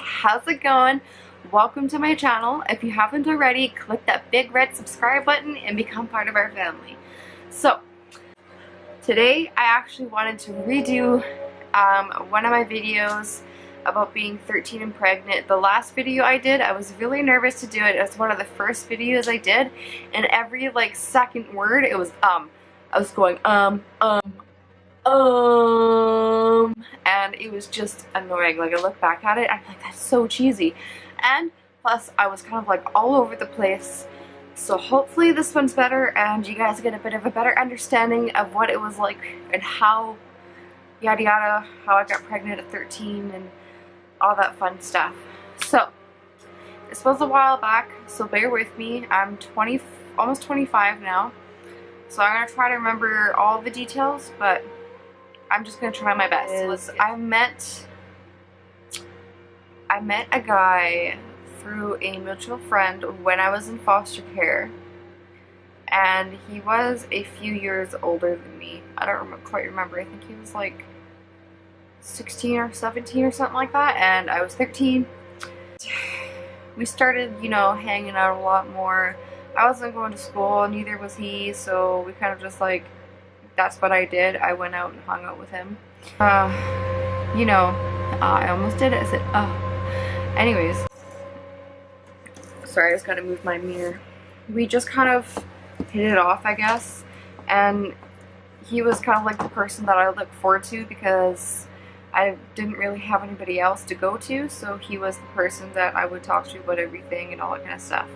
how's it going? Welcome to my channel. If you haven't already, click that big red subscribe button and become part of our family. So today I actually wanted to redo one of my videos about being 13 and pregnant. The last video I did, I was really nervous to do it. It was one of the first videos I did, and every like second word it was I was going and it was just annoying. Like, I look back at it, I'm like, that's so cheesy. And plus I was kind of like all over the place. So hopefully this one's better and you guys get a bit of a better understanding of what it was like and how yada yada, how I got pregnant at 13 and all that fun stuff. So this was a while back, so bear with me. I'm almost 25 now, so I'm gonna try to remember all the details, but I'm just gonna try my best. I met a guy through a mutual friend when I was in foster care, and he was a few years older than me. I don't quite remember. I think he was like 16 or 17 or something like that, and I was 13. We started, you know, hanging out a lot more. I wasn't going to school, neither was he, so we kind of just like, that's what I did. I went out and hung out with him. You know, I almost did it. I said, anyways. Sorry, I just gotta move my mirror. We just kind of hit it off, I guess, and he was kind of like the person that I looked forward to because I didn't really have anybody else to go to, so he was the person that I would talk to about everything and all that kind of stuff.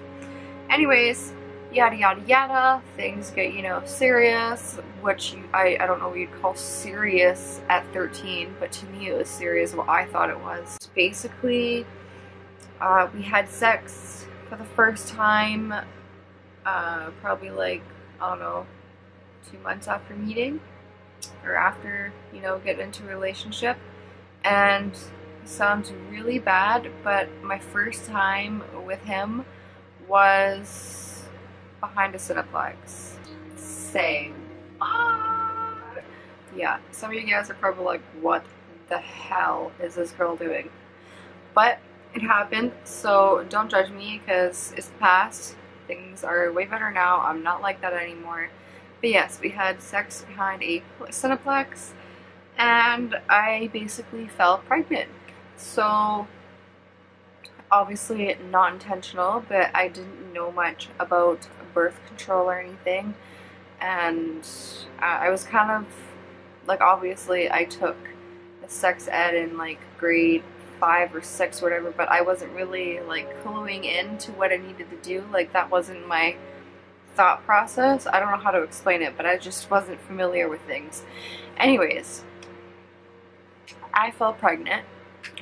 Anyways, yada yada yada, things get, you know, serious, which I don't know what you'd call serious at 13, but to me it was serious what I thought it was. Basically, we had sex for the first time, probably like, I don't know, 2 months after meeting, or after, you know, getting into a relationship. And it sounds really bad, but my first time with him was behind a Cineplex. Same. Yeah, some of you guys are probably like, what the hell is this girl doing? But it happened, so don't judge me because it's the past. Things are way better now. I'm not like that anymore. But yes, we had sex behind a Cineplex, and I basically fell pregnant. So obviously not intentional, but I didn't know much about birth control or anything, and I was kind of like, obviously I took a sex ed in like grade 5 or 6 or whatever, but I wasn't really like cluing into what I needed to do. Like, that wasn't my thought process. I don't know how to explain it, but I just wasn't familiar with things. Anyways, I fell pregnant.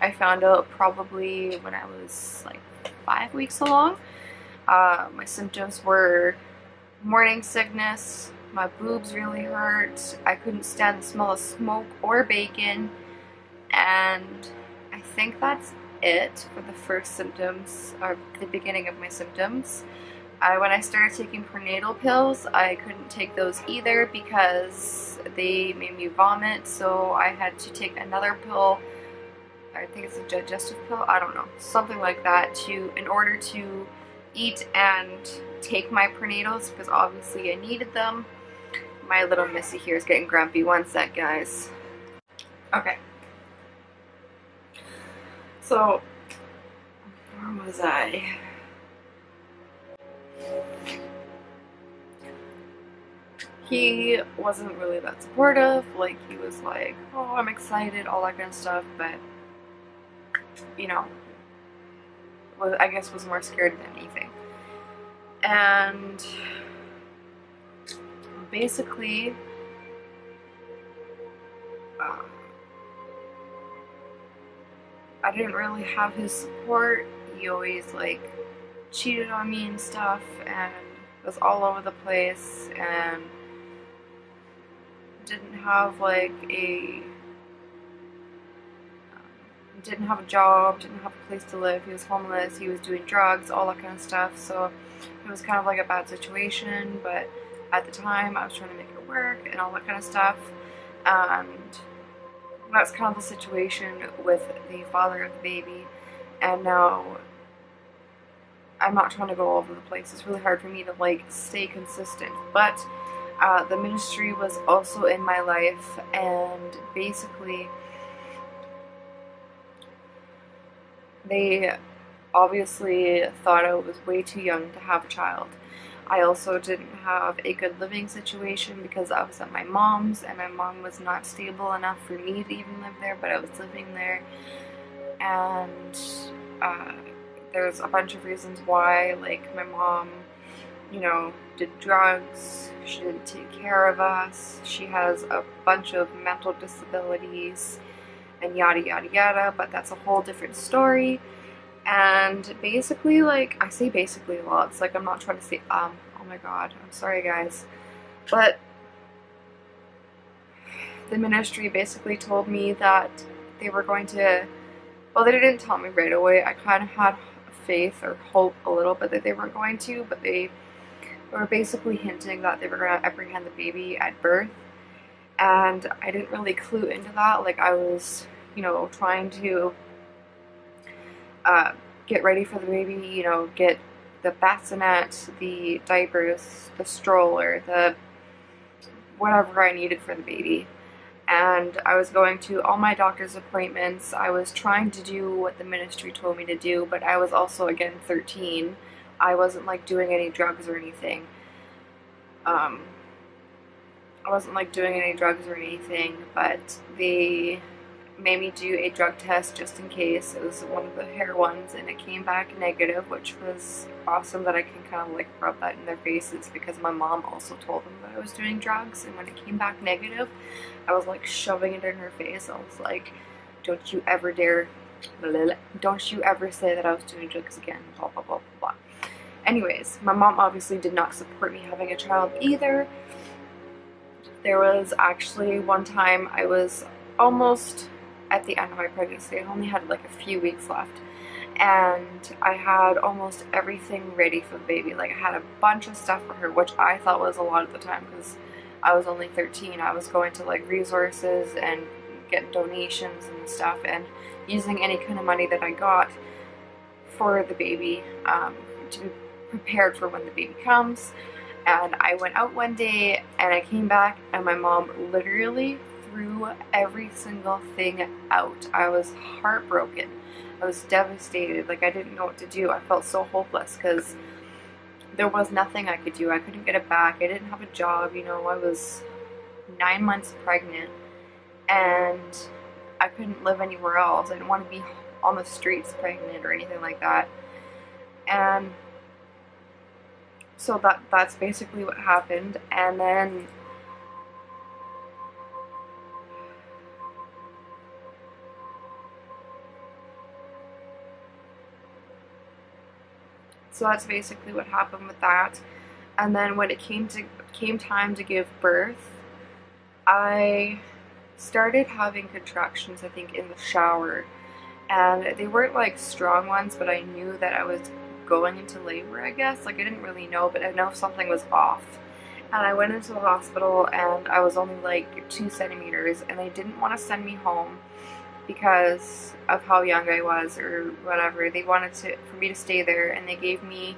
I found out probably when I was like 5 weeks along. My symptoms were morning sickness, my boobs really hurt, I couldn't stand the smell of smoke or bacon, and I think that's it for the first symptoms, or the beginning of my symptoms. When I started taking prenatal pills, I couldn't take those either because they made me vomit, so I had to take another pill. I think it's a digestive pill, I don't know, something like that, in order to eat and take my prenatals, because obviously I needed them. My little Missy here is getting grumpy. One sec, guys. Okay. So, where was I? He wasn't really that supportive. Like, he was like, oh, I'm excited, all that kind of stuff, but, you know, I guess was more scared than anything. And basically, I didn't really have his support. He always like cheated on me and stuff, and was all over the place, and didn't have like didn't have a job, didn't have a place to live. He was homeless, he was doing drugs, all that kind of stuff. So it was kind of like a bad situation, but at the time I was trying to make it work and all that kind of stuff. And that's kind of the situation with the father of the baby. and now I'm not trying to go all over the place. It's really hard for me to like stay consistent, but the ministry was also in my life, and basically they obviously thought I was way too young to have a child. I also didn't have a good living situation because I was at my mom's, and my mom was not stable enough for me to even live there, but I was living there. And uh, there's a bunch of reasons why, like my mom, you know, did drugs, she didn't take care of us, she has a bunch of mental disabilities, and yada yada yada, but that's a whole different story. And basically, like, I say basically a lot, it's like I'm not trying to say, oh my god, I'm sorry guys, but the ministry basically told me that they were going to, well, they didn't tell me right away, I kind of had faith or hope a little bit that they weren't going to, but they were basically hinting that they were going to apprehend the baby at birth, and I didn't really clue into that. Like, I was, you know, trying to get ready for the baby, you know, get the bassinet, the diapers, the stroller, the whatever I needed for the baby. And I was going to all my doctor's appointments. I was trying to do what the ministry told me to do, but I was also, again, 13. I wasn't like doing any drugs or anything. I wasn't like doing any drugs or anything, but they made me do a drug test just in case. It was one of the hair ones, and it came back negative, which was awesome that I can kind of like rub that in their faces, because my mom also told them that I was doing drugs, and when it came back negative, I was like shoving it in her face. I was like, don't you ever dare, don't you ever say that I was doing drugs again, blah blah blah blah blah. Anyways, my mom obviously did not support me having a child either. There was actually one time I was almost at the end of my pregnancy. I only had like a few weeks left, and I had almost everything ready for the baby. Like, I had a bunch of stuff for her, which I thought was a lot at the time because I was only 13. I was going to like resources and getting donations and stuff, and using any kind of money that I got for the baby to be prepared for when the baby comes. And I went out one day and I came back and my mom literally threw every single thing out. I was heartbroken. I was devastated. Like, I didn't know what to do. I felt so hopeless because there was nothing I could do. I couldn't get it back. I didn't have a job. You know, I was 9 months pregnant and I couldn't live anywhere else. I didn't want to be on the streets pregnant or anything like that. And so that's basically what happened. And then so that's basically what happened with that. And then when it came time to give birth, I started having contractions, I think, in the shower. And they weren't like strong ones, but I knew that I was going into labor, I guess. Like, I didn't really know, but I know something was off. And I went into the hospital and I was only like 2 centimeters, and they didn't want to send me home because of how young I was or whatever. They wanted for me to stay there, and they gave me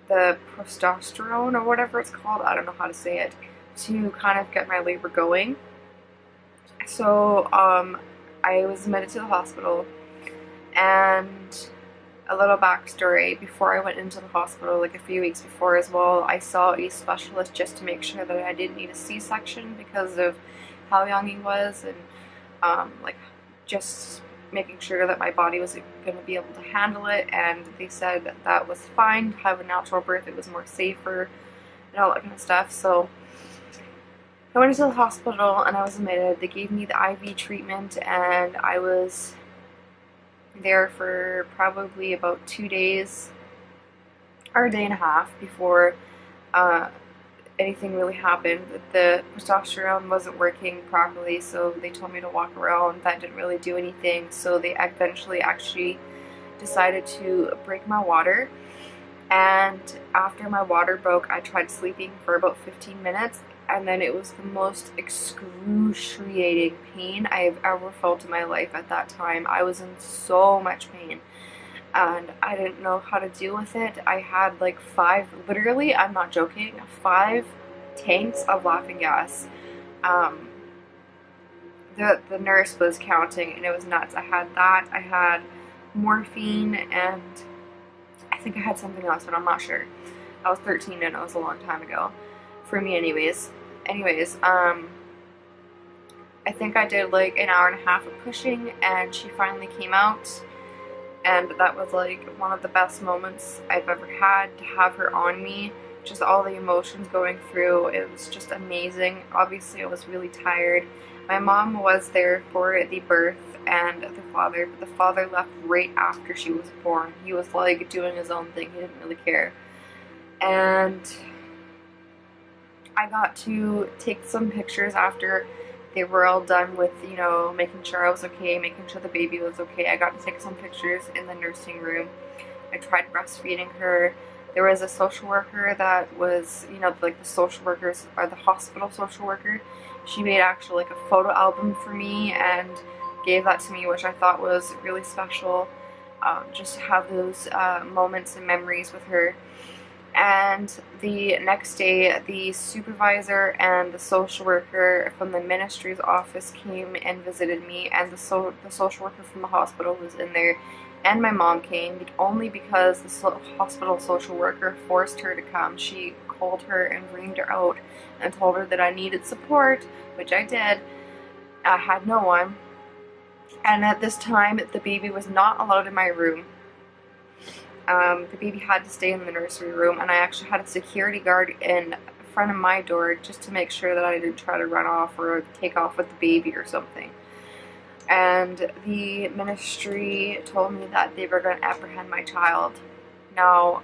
the progesterone or whatever it's called, I don't know how to say it, to kind of get my labor going. So I was admitted to the hospital, and a little backstory, before I went into the hospital, like a few weeks before as well, I saw a specialist just to make sure that I didn't need a C-section because of how young he was, and like just making sure that my body was going to be able to handle it. And they said that that was fine to have a natural birth, it was more safer and all that kind of stuff. So I went into the hospital and I was admitted. They gave me the IV treatment, and I was there for probably about 2 days or a day and a half before anything really happened. The testosterone wasn't working properly, so they told me to walk around. That didn't really do anything, so they eventually actually decided to break my water. And after my water broke, I tried sleeping for about 15 minutes, and then it was the most excruciating pain I have ever felt in my life at that time. I was in so much pain, and I didn't know how to deal with it. I had like 5, literally, I'm not joking, 5 tanks of laughing gas. Um, the nurse was counting, and it was nuts. I had that, I had morphine, and I think I had something else, but I'm not sure. I was 13 and it was a long time ago. For me anyways. I think I did like an hour and a half of pushing, and she finally came out, and that was like one of the best moments I've ever had, to have her on me, just all the emotions going through. It was just amazing. Obviously I was really tired. My mom was there for the birth and the father, but the father left right after she was born. He was like doing his own thing, he didn't really care. And I got to take some pictures after they were all done with, you know, making sure I was okay, making sure the baby was okay. I got to take some pictures in the nursing room. I tried breastfeeding her. There was a social worker that was, you know, like the social workers, or the hospital social worker. She made actually like a photo album for me and gave that to me, which I thought was really special, just to have those moments and memories with her. And the next day, the supervisor and the social worker from the ministry's office came and visited me, and the social worker from the hospital was in there, and my mom came, only because the hospital social worker forced her to come. She called her and reamed her out and told her that I needed support, which I did. I had no one, and at this time, the baby was not allowed in my room. The baby had to stay in the nursery room, and I actually had a security guard in front of my door just to make sure that I didn't try to run off or take off with the baby or something. And the ministry told me that they were going to apprehend my child. Now,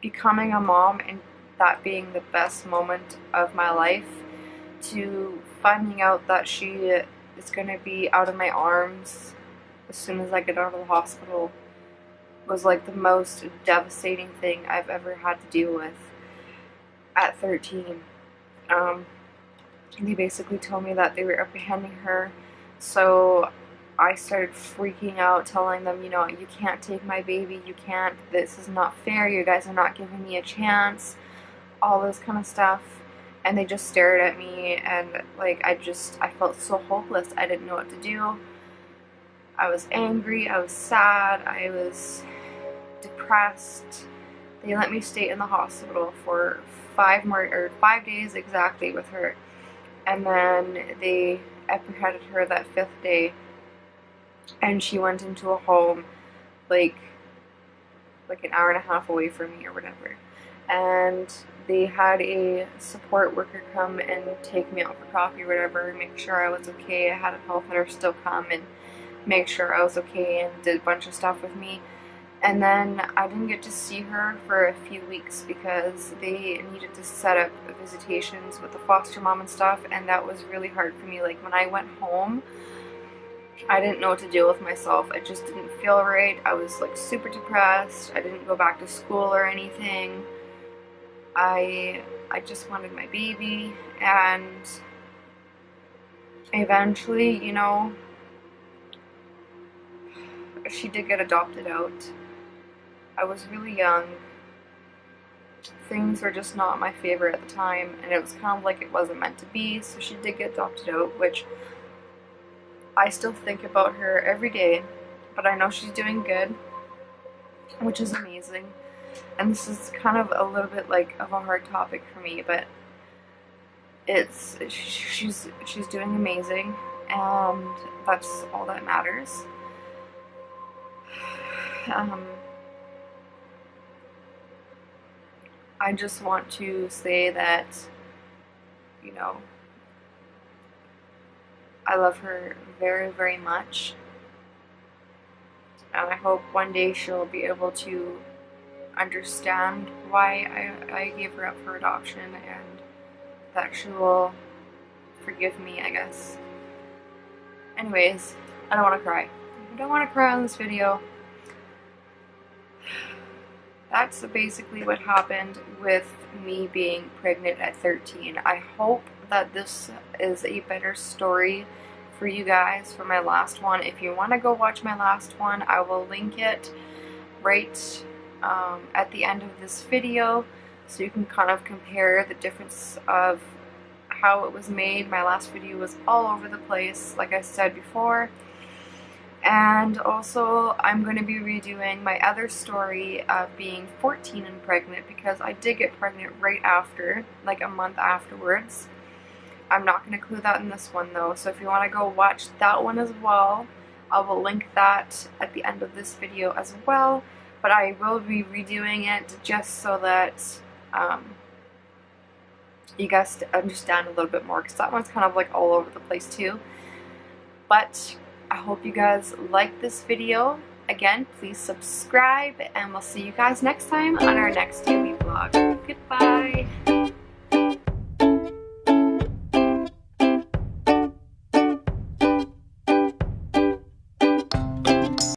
becoming a mom and that being the best moment of my life, to finding out that she is going to be out of my arms as soon as I get out of the hospital, was like the most devastating thing I've ever had to deal with at 13. They basically told me that they were apprehending her, so I started freaking out, telling them, you know, you can't take my baby, you can't, this is not fair, you guys are not giving me a chance, all this kind of stuff. And they just stared at me, and like I felt so hopeless. I didn't know what to do. I was angry, I was sad, I was depressed. They let me stay in the hospital for 5 days exactly with her, and then they apprehended her that 5th day, and she went into a home like an hour and a half away from me or whatever, and they had a support worker come and take me out for coffee or whatever, make sure I was okay. I had a health nurse still come and make sure I was okay and did a bunch of stuff with me. And then I didn't get to see her for a few weeks because they needed to set up visitations with the foster mom and stuff, and that was really hard for me. Like when I went home, I didn't know what to do with myself. I just didn't feel right. I was like super depressed. I didn't go back to school or anything. I just wanted my baby, and eventually, you know, she did get adopted out. I was really young. Things were just not my favorite at the time, and it was kind of like it wasn't meant to be, so she did get adopted out, which I still think about her every day, but I know she's doing good, which is amazing. And this is kind of a little bit like of a hard topic for me, but she's doing amazing, and that's all that matters. I just want to say that, you know, I love her very, very much, and I hope one day she'll be able to understand why I gave her up for adoption, and that she will forgive me, I guess. Anyways, I don't want to cry. I don't want to cry on this video. that's basically what happened with me being pregnant at 13. I hope that this is a better story for you guys for my last one. If you want to go watch my last one, I will link it right at the end of this video, so you can kind of compare the difference of how it was made. My last video was all over the place, like I said before. And also, I'm going to be redoing my other story of being 14 and pregnant, because I did get pregnant right after, like a month afterwards. I'm not going to include that in this one though, so if you want to go watch that one as well, I will link that at the end of this video as well. But I will be redoing it just so that you guys understand a little bit more, because that one's kind of like all over the place too. But I hope you guys like this video. Again, please subscribe, and we'll see you guys next time on our next daily vlog.